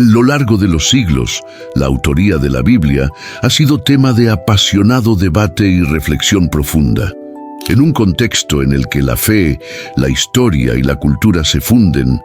lo largo de los siglos, la autoría de la Biblia ha sido tema de apasionado debate y reflexión profunda. En un contexto en el que la fe, la historia y la cultura se funden,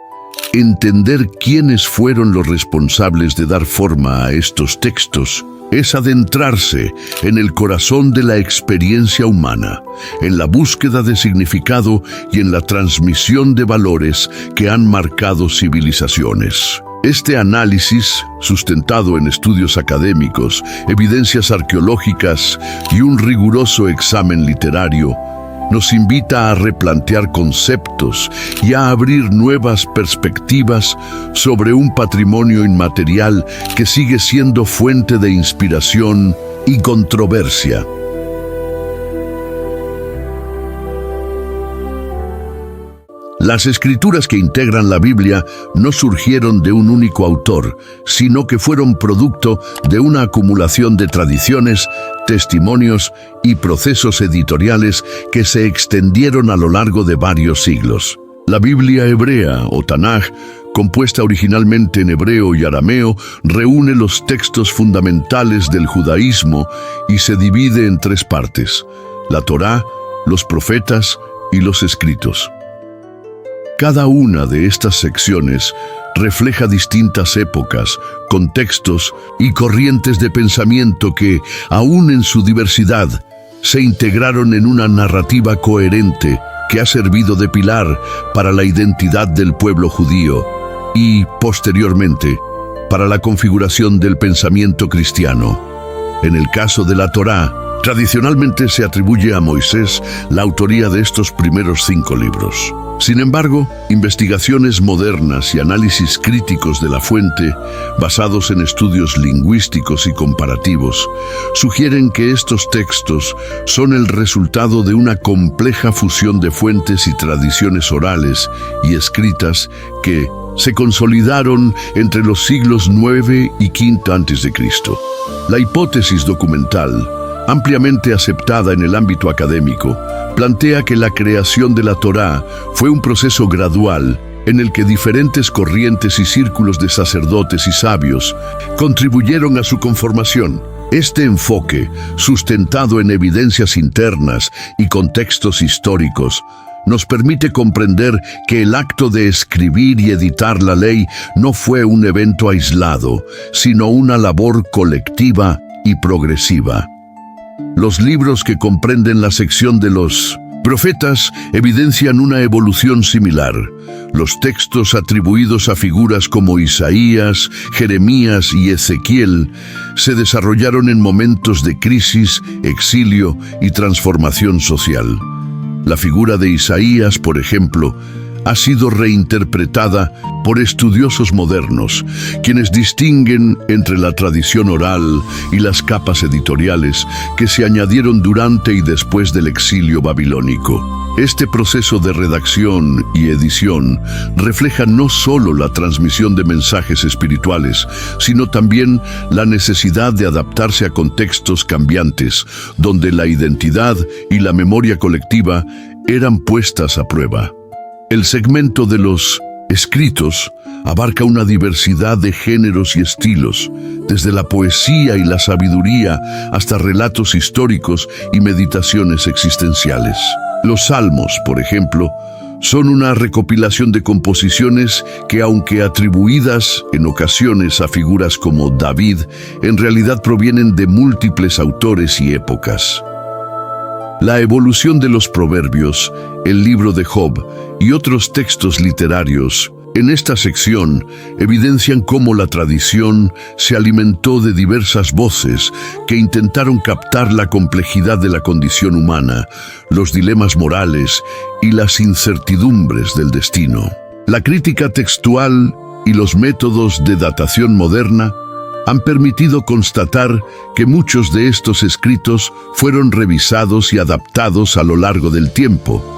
entender quiénes fueron los responsables de dar forma a estos textos es adentrarse en el corazón de la experiencia humana, en la búsqueda de significado y en la transmisión de valores que han marcado civilizaciones. Este análisis, sustentado en estudios académicos, evidencias arqueológicas y un riguroso examen literario, nos invita a replantear conceptos y a abrir nuevas perspectivas sobre un patrimonio inmaterial que sigue siendo fuente de inspiración y controversia. Las escrituras que integran la Biblia no surgieron de un único autor, sino que fueron producto de una acumulación de tradiciones, testimonios y procesos editoriales que se extendieron a lo largo de varios siglos. La Biblia hebrea, o Tanaj, compuesta originalmente en hebreo y arameo, reúne los textos fundamentales del judaísmo y se divide en tres partes: la Torá, los profetas y los escritos. Cada una de estas secciones refleja distintas épocas, contextos y corrientes de pensamiento que, aún en su diversidad, se integraron en una narrativa coherente que ha servido de pilar para la identidad del pueblo judío y, posteriormente, para la configuración del pensamiento cristiano. En el caso de la Torá, tradicionalmente se atribuye a Moisés la autoría de estos primeros 5 libros. Sin embargo, investigaciones modernas y análisis críticos de la fuente, basados en estudios lingüísticos y comparativos, sugieren que estos textos son el resultado de una compleja fusión de fuentes y tradiciones orales y escritas que se consolidaron entre los siglos IX y V a.C. La hipótesis documental, ampliamente aceptada en el ámbito académico, plantea que la creación de la Torá fue un proceso gradual en el que diferentes corrientes y círculos de sacerdotes y sabios contribuyeron a su conformación. Este enfoque, sustentado en evidencias internas y contextos históricos, nos permite comprender que el acto de escribir y editar la ley no fue un evento aislado, sino una labor colectiva y progresiva. Los libros que comprenden la sección de los profetas evidencian una evolución similar. Los textos atribuidos a figuras como Isaías, Jeremías y Ezequiel se desarrollaron en momentos de crisis, exilio y transformación social. La figura de Isaías, por ejemplo, ha sido reinterpretada por estudiosos modernos, quienes distinguen entre la tradición oral y las capas editoriales que se añadieron durante y después del exilio babilónico. Este proceso de redacción y edición refleja no solo la transmisión de mensajes espirituales, sino también la necesidad de adaptarse a contextos cambiantes, donde la identidad y la memoria colectiva eran puestas a prueba. El segmento de los escritos abarca una diversidad de géneros y estilos, desde la poesía y la sabiduría hasta relatos históricos y meditaciones existenciales. Los salmos, por ejemplo, son una recopilación de composiciones que, aunque atribuidas en ocasiones a figuras como David, en realidad provienen de múltiples autores y épocas. La evolución de los proverbios, el libro de Job y otros textos literarios en esta sección evidencian cómo la tradición se alimentó de diversas voces que intentaron captar la complejidad de la condición humana, los dilemas morales y las incertidumbres del destino. La crítica textual y los métodos de datación moderna han permitido constatar que muchos de estos escritos fueron revisados y adaptados a lo largo del tiempo,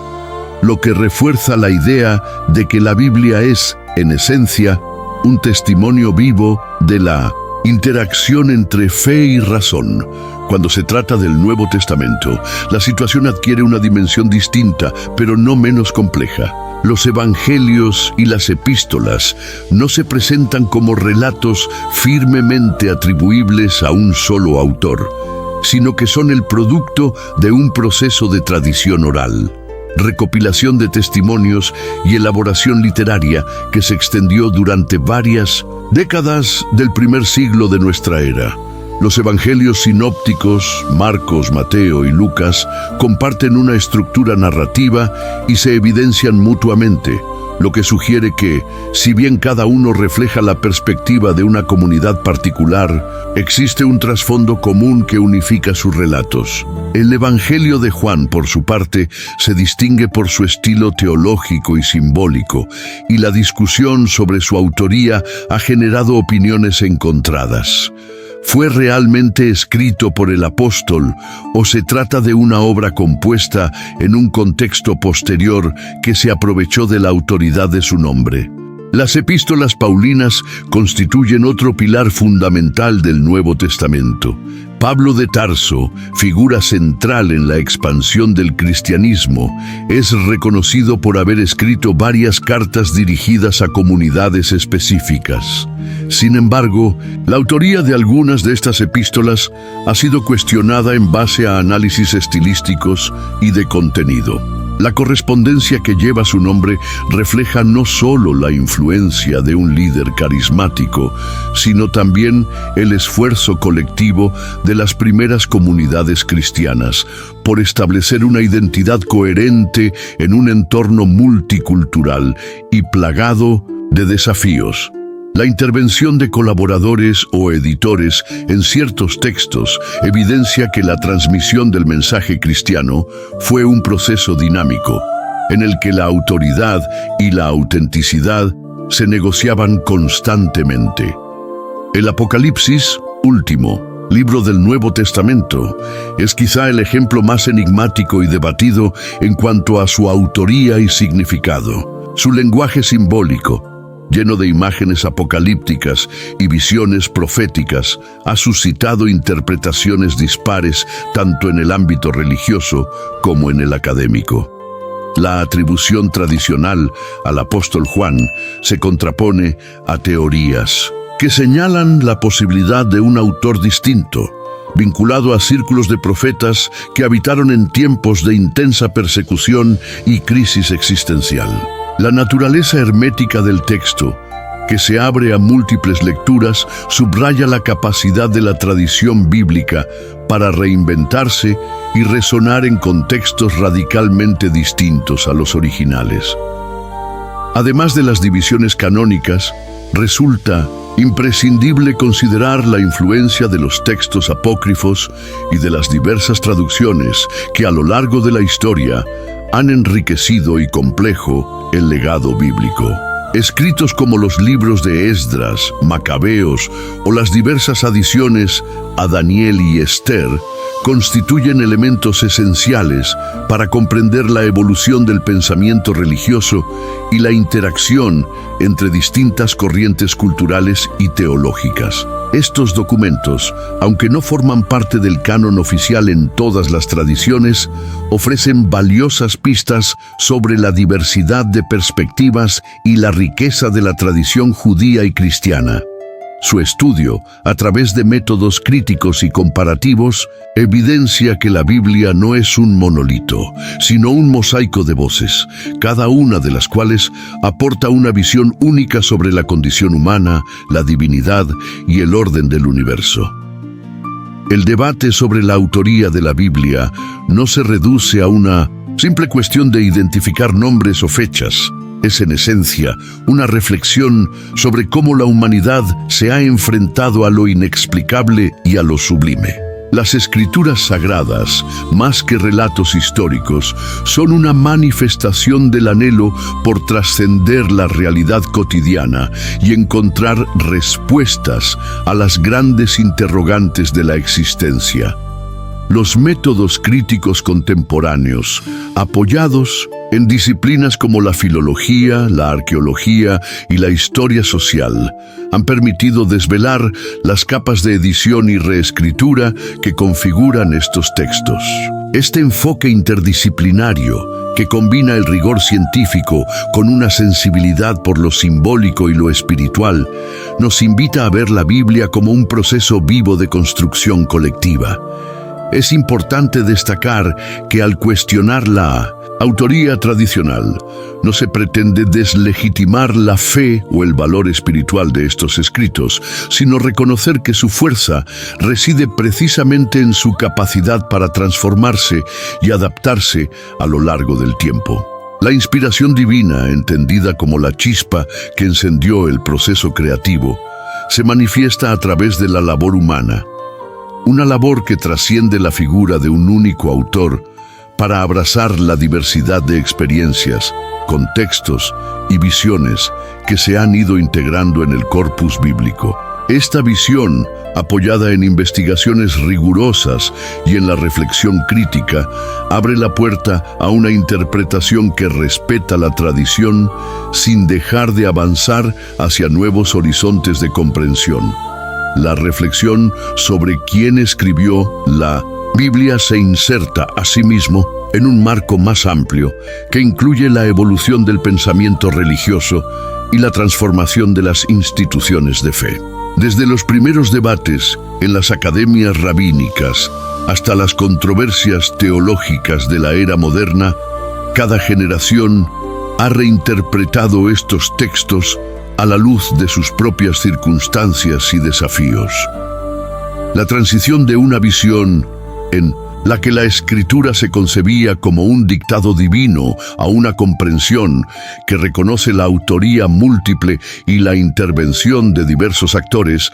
lo que refuerza la idea de que la Biblia es, en esencia, un testimonio vivo de la Interacción entre fe y razón. Cuando se trata del Nuevo Testamento, la situación adquiere una dimensión distinta, pero no menos compleja. Los evangelios y las epístolas no se presentan como relatos firmemente atribuibles a un solo autor, sino que son el producto de un proceso de tradición oral, recopilación de testimonios y elaboración literaria que se extendió durante varias décadas del primer siglo de nuestra era. Los evangelios sinópticos, Marcos, Mateo y Lucas, comparten una estructura narrativa y se evidencian mutuamente, lo que sugiere que, si bien cada uno refleja la perspectiva de una comunidad particular, existe un trasfondo común que unifica sus relatos. El Evangelio de Juan, por su parte, se distingue por su estilo teológico y simbólico, y la discusión sobre su autoría ha generado opiniones encontradas. ¿Fue realmente escrito por el apóstol o se trata de una obra compuesta en un contexto posterior que se aprovechó de la autoridad de su nombre? Las epístolas paulinas constituyen otro pilar fundamental del Nuevo Testamento. Pablo de Tarso, figura central en la expansión del cristianismo, es reconocido por haber escrito varias cartas dirigidas a comunidades específicas. Sin embargo, la autoría de algunas de estas epístolas ha sido cuestionada en base a análisis estilísticos y de contenido. La correspondencia que lleva su nombre refleja no solo la influencia de un líder carismático, sino también el esfuerzo colectivo de las primeras comunidades cristianas por establecer una identidad coherente en un entorno multicultural y plagado de desafíos. La intervención de colaboradores o editores en ciertos textos evidencia que la transmisión del mensaje cristiano fue un proceso dinámico, en el que la autoridad y la autenticidad se negociaban constantemente. El Apocalipsis, último libro del Nuevo Testamento, es quizá el ejemplo más enigmático y debatido en cuanto a su autoría y significado. Su lenguaje simbólico, lleno de imágenes apocalípticas y visiones proféticas, ha suscitado interpretaciones dispares tanto en el ámbito religioso como en el académico. La atribución tradicional al apóstol Juan se contrapone a teorías que señalan la posibilidad de un autor distinto, vinculado a círculos de profetas que habitaron en tiempos de intensa persecución y crisis existencial. La naturaleza hermética del texto, que se abre a múltiples lecturas, subraya la capacidad de la tradición bíblica para reinventarse y resonar en contextos radicalmente distintos a los originales. Además de las divisiones canónicas, resulta imprescindible considerar la influencia de los textos apócrifos y de las diversas traducciones que a lo largo de la historia han enriquecido y complejo el legado bíblico. Escritos como los libros de Esdras, Macabeos o las diversas adiciones a Daniel y Esther constituyen elementos esenciales para comprender la evolución del pensamiento religioso y la interacción entre distintas corrientes culturales y teológicas. Estos documentos, aunque no forman parte del canon oficial en todas las tradiciones, ofrecen valiosas pistas sobre la diversidad de perspectivas y la riqueza de la tradición judía y cristiana. Su estudio, a través de métodos críticos y comparativos, evidencia que la Biblia no es un monolito, sino un mosaico de voces, cada una de las cuales aporta una visión única sobre la condición humana, la divinidad y el orden del universo. El debate sobre la autoría de la Biblia no se reduce a una simple cuestión de identificar nombres o fechas. Es en esencia una reflexión sobre cómo la humanidad se ha enfrentado a lo inexplicable y a lo sublime. Las escrituras sagradas, más que relatos históricos, son una manifestación del anhelo por trascender la realidad cotidiana y encontrar respuestas a las grandes interrogantes de la existencia. Los métodos críticos contemporáneos, apoyados en disciplinas como la filología, la arqueología y la historia social, han permitido desvelar las capas de edición y reescritura que configuran estos textos. Este enfoque interdisciplinario, que combina el rigor científico con una sensibilidad por lo simbólico y lo espiritual, nos invita a ver la Biblia como un proceso vivo de construcción colectiva. Es importante destacar que al cuestionar la autoría tradicional, no se pretende deslegitimar la fe o el valor espiritual de estos escritos, sino reconocer que su fuerza reside precisamente en su capacidad para transformarse y adaptarse a lo largo del tiempo. La inspiración divina, entendida como la chispa que encendió el proceso creativo, se manifiesta a través de la labor humana, una labor que trasciende la figura de un único autor para abrazar la diversidad de experiencias, contextos y visiones que se han ido integrando en el corpus bíblico. Esta visión, apoyada en investigaciones rigurosas y en la reflexión crítica, abre la puerta a una interpretación que respeta la tradición sin dejar de avanzar hacia nuevos horizontes de comprensión. La reflexión sobre quién escribió la Biblia se inserta asimismo en un marco más amplio que incluye la evolución del pensamiento religioso y la transformación de las instituciones de fe. Desde los primeros debates en las academias rabínicas hasta las controversias teológicas de la era moderna, cada generación ha reinterpretado estos textos a la luz de sus propias circunstancias y desafíos. La transición de una visión en la que la escritura se concebía como un dictado divino a una comprensión que reconoce la autoría múltiple y la intervención de diversos actores,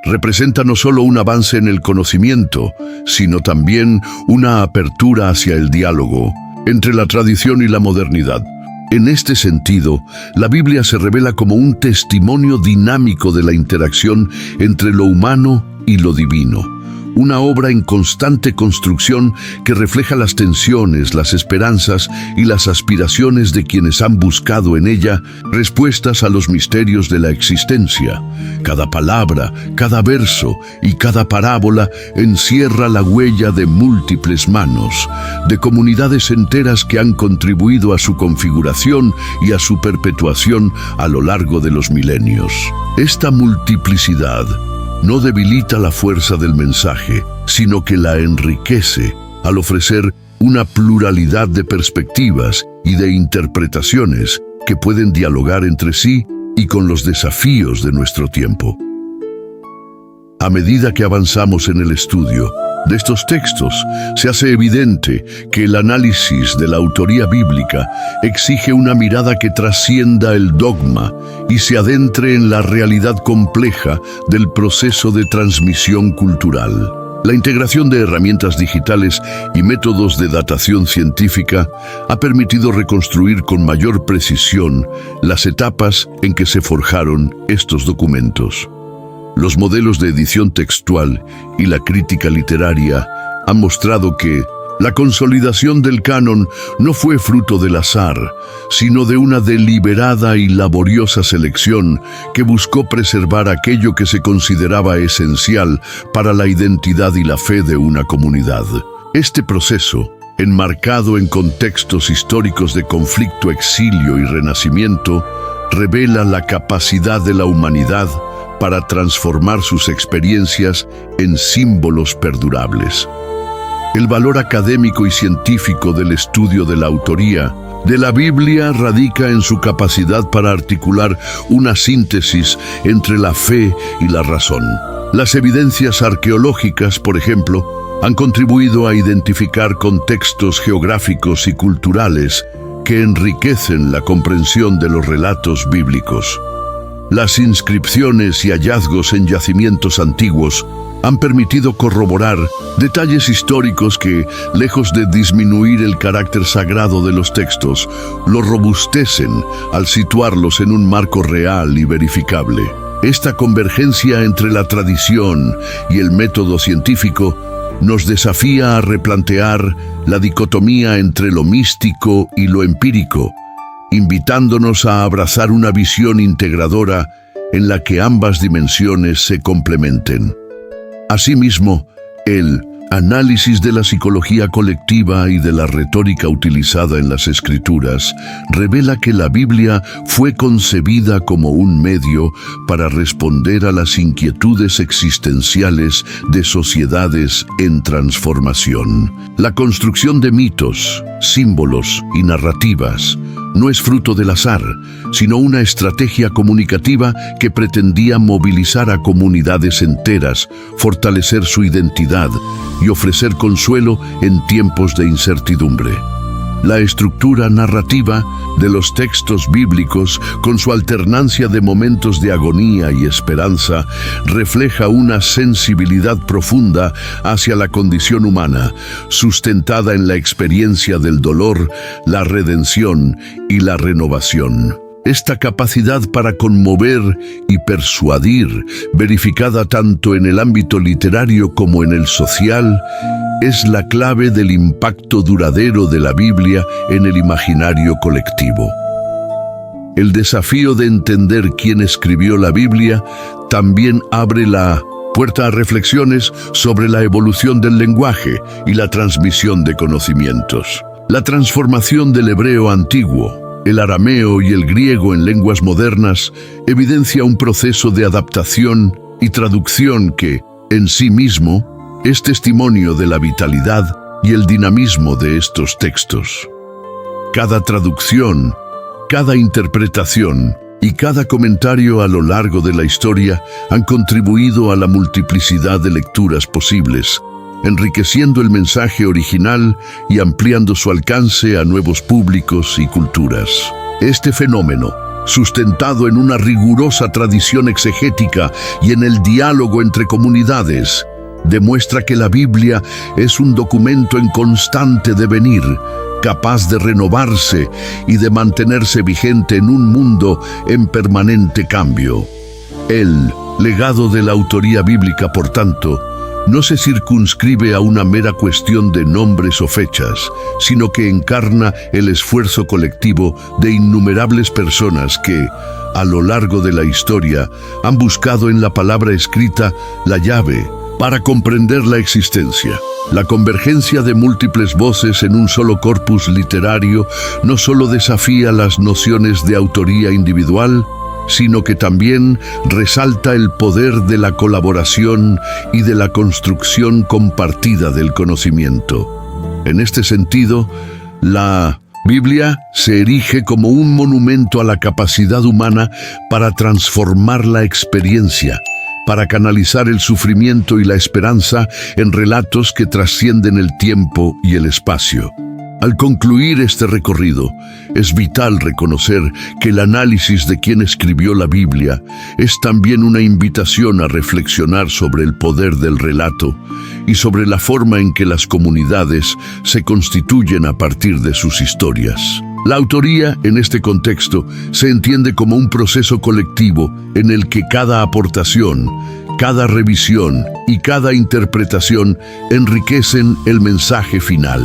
representa no solo un avance en el conocimiento, sino también una apertura hacia el diálogo entre la tradición y la modernidad. En este sentido, la Biblia se revela como un testimonio dinámico de la interacción entre lo humano y lo divino. Una obra en constante construcción que refleja las tensiones, las esperanzas y las aspiraciones de quienes han buscado en ella respuestas a los misterios de la existencia. Cada palabra, cada verso y cada parábola encierra la huella de múltiples manos, de comunidades enteras que han contribuido a su configuración y a su perpetuación a lo largo de los milenios. Esta multiplicidad no debilita la fuerza del mensaje, sino que la enriquece al ofrecer una pluralidad de perspectivas y de interpretaciones que pueden dialogar entre sí y con los desafíos de nuestro tiempo. A medida que avanzamos en el estudio de estos textos, se hace evidente que el análisis de la autoría bíblica exige una mirada que trascienda el dogma y se adentre en la realidad compleja del proceso de transmisión cultural. La integración de herramientas digitales y métodos de datación científica ha permitido reconstruir con mayor precisión las etapas en que se forjaron estos documentos. Los modelos de edición textual y la crítica literaria han mostrado que la consolidación del canon no fue fruto del azar, sino de una deliberada y laboriosa selección que buscó preservar aquello que se consideraba esencial para la identidad y la fe de una comunidad. Este proceso, enmarcado en contextos históricos de conflicto, exilio y renacimiento, revela la capacidad de la humanidad para transformar sus experiencias en símbolos perdurables. El valor académico y científico del estudio de la autoría de la Biblia radica en su capacidad para articular una síntesis entre la fe y la razón. Las evidencias arqueológicas, por ejemplo, han contribuido a identificar contextos geográficos y culturales que enriquecen la comprensión de los relatos bíblicos. Las inscripciones y hallazgos en yacimientos antiguos han permitido corroborar detalles históricos que, lejos de disminuir el carácter sagrado de los textos, los robustecen al situarlos en un marco real y verificable. Esta convergencia entre la tradición y el método científico nos desafía a replantear la dicotomía entre lo místico y lo empírico, invitándonos a abrazar una visión integradora en la que ambas dimensiones se complementen. Asimismo, el análisis de la psicología colectiva y de la retórica utilizada en las Escrituras revela que la Biblia fue concebida como un medio para responder a las inquietudes existenciales de sociedades en transformación. La construcción de mitos, símbolos y narrativas no es fruto del azar, sino una estrategia comunicativa que pretendía movilizar a comunidades enteras, fortalecer su identidad y ofrecer consuelo en tiempos de incertidumbre. La estructura narrativa de los textos bíblicos, con su alternancia de momentos de agonía y esperanza, refleja una sensibilidad profunda hacia la condición humana, sustentada en la experiencia del dolor, la redención y la renovación. Esta capacidad para conmover y persuadir, verificada tanto en el ámbito literario como en el social, es la clave del impacto duradero de la Biblia en el imaginario colectivo. El desafío de entender quién escribió la Biblia también abre la puerta a reflexiones sobre la evolución del lenguaje y la transmisión de conocimientos. La transformación del hebreo antiguo, el arameo y el griego en lenguas modernas evidencia un proceso de adaptación y traducción que, en sí mismo, es testimonio de la vitalidad y el dinamismo de estos textos. Cada traducción, cada interpretación y cada comentario a lo largo de la historia han contribuido a la multiplicidad de lecturas posibles, enriqueciendo el mensaje original y ampliando su alcance a nuevos públicos y culturas. Este fenómeno, sustentado en una rigurosa tradición exegética y en el diálogo entre comunidades, demuestra que la Biblia es un documento en constante devenir, capaz de renovarse y de mantenerse vigente en un mundo en permanente cambio. El legado de la autoría bíblica, por tanto, no se circunscribe a una mera cuestión de nombres o fechas, sino que encarna el esfuerzo colectivo de innumerables personas que, a lo largo de la historia, han buscado en la palabra escrita la llave para comprender la existencia. La convergencia de múltiples voces en un solo corpus literario no solo desafía las nociones de autoría individual, sino que también resalta el poder de la colaboración y de la construcción compartida del conocimiento. En este sentido, la Biblia se erige como un monumento a la capacidad humana para transformar la experiencia, para canalizar el sufrimiento y la esperanza en relatos que trascienden el tiempo y el espacio. Al concluir este recorrido, es vital reconocer que el análisis de quien escribió la Biblia es también una invitación a reflexionar sobre el poder del relato y sobre la forma en que las comunidades se constituyen a partir de sus historias. La autoría, en este contexto, se entiende como un proceso colectivo en el que cada aportación, cada revisión y cada interpretación enriquecen el mensaje final.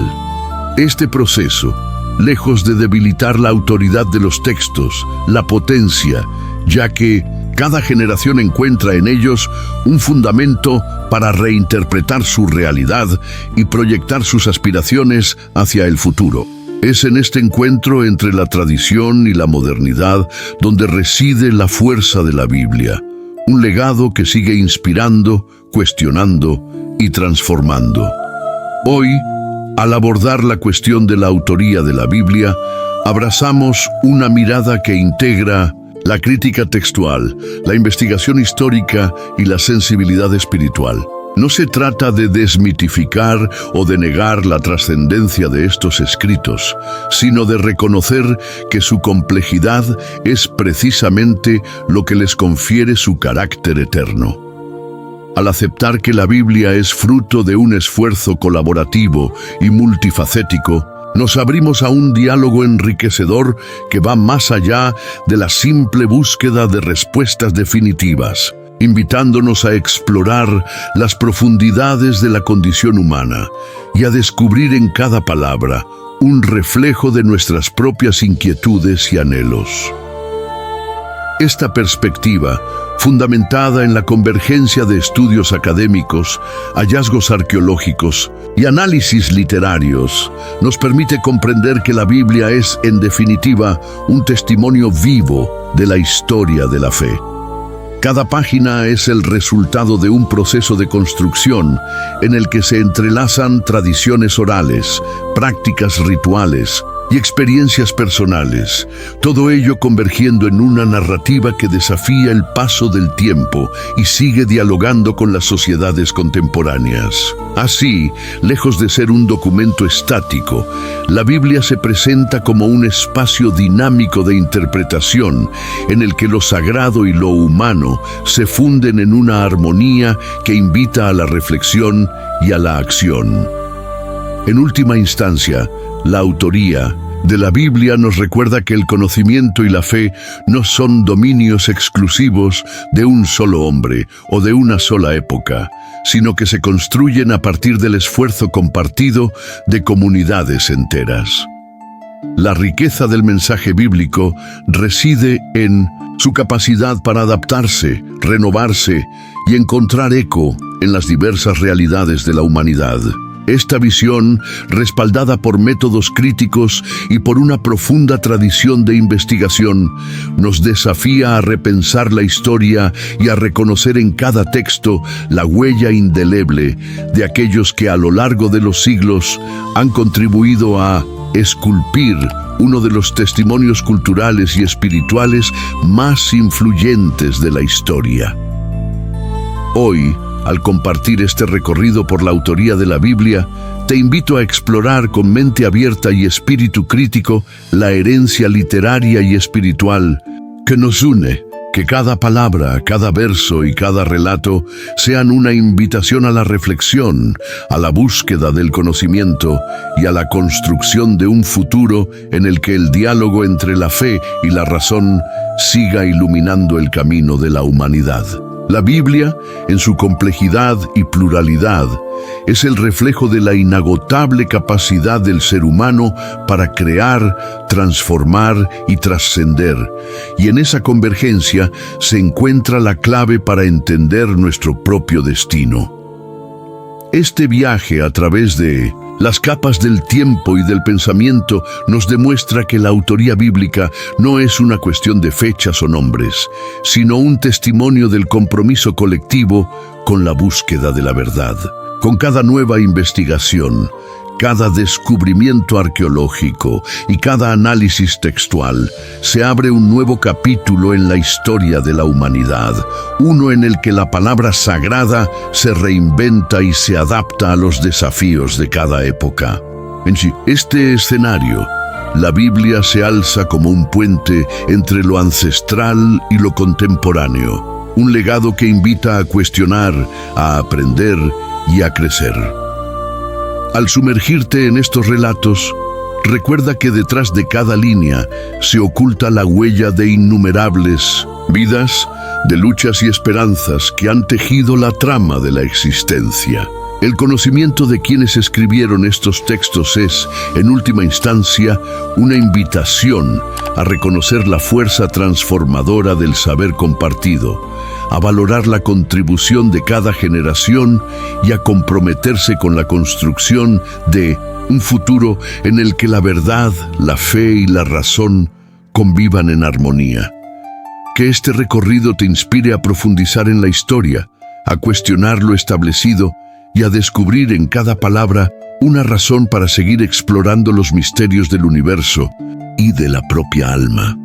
Este proceso, lejos de debilitar la autoridad de los textos, la potencia, ya que cada generación encuentra en ellos un fundamento para reinterpretar su realidad y proyectar sus aspiraciones hacia el futuro. Es en este encuentro entre la tradición y la modernidad donde reside la fuerza de la Biblia, un legado que sigue inspirando, cuestionando y transformando. Hoy, al abordar la cuestión de la autoría de la Biblia, abrazamos una mirada que integra la crítica textual, la investigación histórica y la sensibilidad espiritual. No se trata de desmitificar o de negar la trascendencia de estos escritos, sino de reconocer que su complejidad es precisamente lo que les confiere su carácter eterno. Al aceptar que la Biblia es fruto de un esfuerzo colaborativo y multifacético, nos abrimos a un diálogo enriquecedor que va más allá de la simple búsqueda de respuestas definitivas, invitándonos a explorar las profundidades de la condición humana y a descubrir en cada palabra un reflejo de nuestras propias inquietudes y anhelos. Esta perspectiva, fundamentada en la convergencia de estudios académicos, hallazgos arqueológicos y análisis literarios, nos permite comprender que la Biblia es, en definitiva, un testimonio vivo de la historia de la fe. Cada página es el resultado de un proceso de construcción en el que se entrelazan tradiciones orales, prácticas rituales y experiencias personales, todo ello convergiendo en una narrativa que desafía el paso del tiempo y sigue dialogando con las sociedades contemporáneas. Así, lejos de ser un documento estático, la Biblia se presenta como un espacio dinámico de interpretación en el que lo sagrado y lo humano se funden en una armonía que invita a la reflexión y a la acción. En última instancia, la autoría de la Biblia nos recuerda que el conocimiento y la fe no son dominios exclusivos de un solo hombre o de una sola época, sino que se construyen a partir del esfuerzo compartido de comunidades enteras. La riqueza del mensaje bíblico reside en su capacidad para adaptarse, renovarse y encontrar eco en las diversas realidades de la humanidad. Esta visión, respaldada por métodos críticos y por una profunda tradición de investigación, nos desafía a repensar la historia y a reconocer en cada texto la huella indeleble de aquellos que a lo largo de los siglos han contribuido a esculpir uno de los testimonios culturales y espirituales más influyentes de la historia. Hoy, al compartir este recorrido por la autoría de la Biblia, te invito a explorar con mente abierta y espíritu crítico la herencia literaria y espiritual que nos une, que cada palabra, cada verso y cada relato sean una invitación a la reflexión, a la búsqueda del conocimiento y a la construcción de un futuro en el que el diálogo entre la fe y la razón siga iluminando el camino de la humanidad. La Biblia, en su complejidad y pluralidad, es el reflejo de la inagotable capacidad del ser humano para crear, transformar y trascender. Y en esa convergencia se encuentra la clave para entender nuestro propio destino. Este viaje a través de las capas del tiempo y del pensamiento nos demuestra que la autoría bíblica no es una cuestión de fechas o nombres, sino un testimonio del compromiso colectivo con la búsqueda de la verdad. Con cada nueva investigación, cada descubrimiento arqueológico y cada análisis textual, se abre un nuevo capítulo en la historia de la humanidad, uno en el que la palabra sagrada se reinventa y se adapta a los desafíos de cada época. En este escenario, la Biblia se alza como un puente entre lo ancestral y lo contemporáneo, un legado que invita a cuestionar, a aprender y a crecer. Al sumergirte en estos relatos, recuerda que detrás de cada línea se oculta la huella de innumerables vidas, de luchas y esperanzas que han tejido la trama de la existencia. El conocimiento de quienes escribieron estos textos es, en última instancia, una invitación a reconocer la fuerza transformadora del saber compartido, a valorar la contribución de cada generación y a comprometerse con la construcción de un futuro en el que la verdad, la fe y la razón convivan en armonía. Que este recorrido te inspire a profundizar en la historia, a cuestionar lo establecido y a descubrir en cada palabra una razón para seguir explorando los misterios del universo y de la propia alma.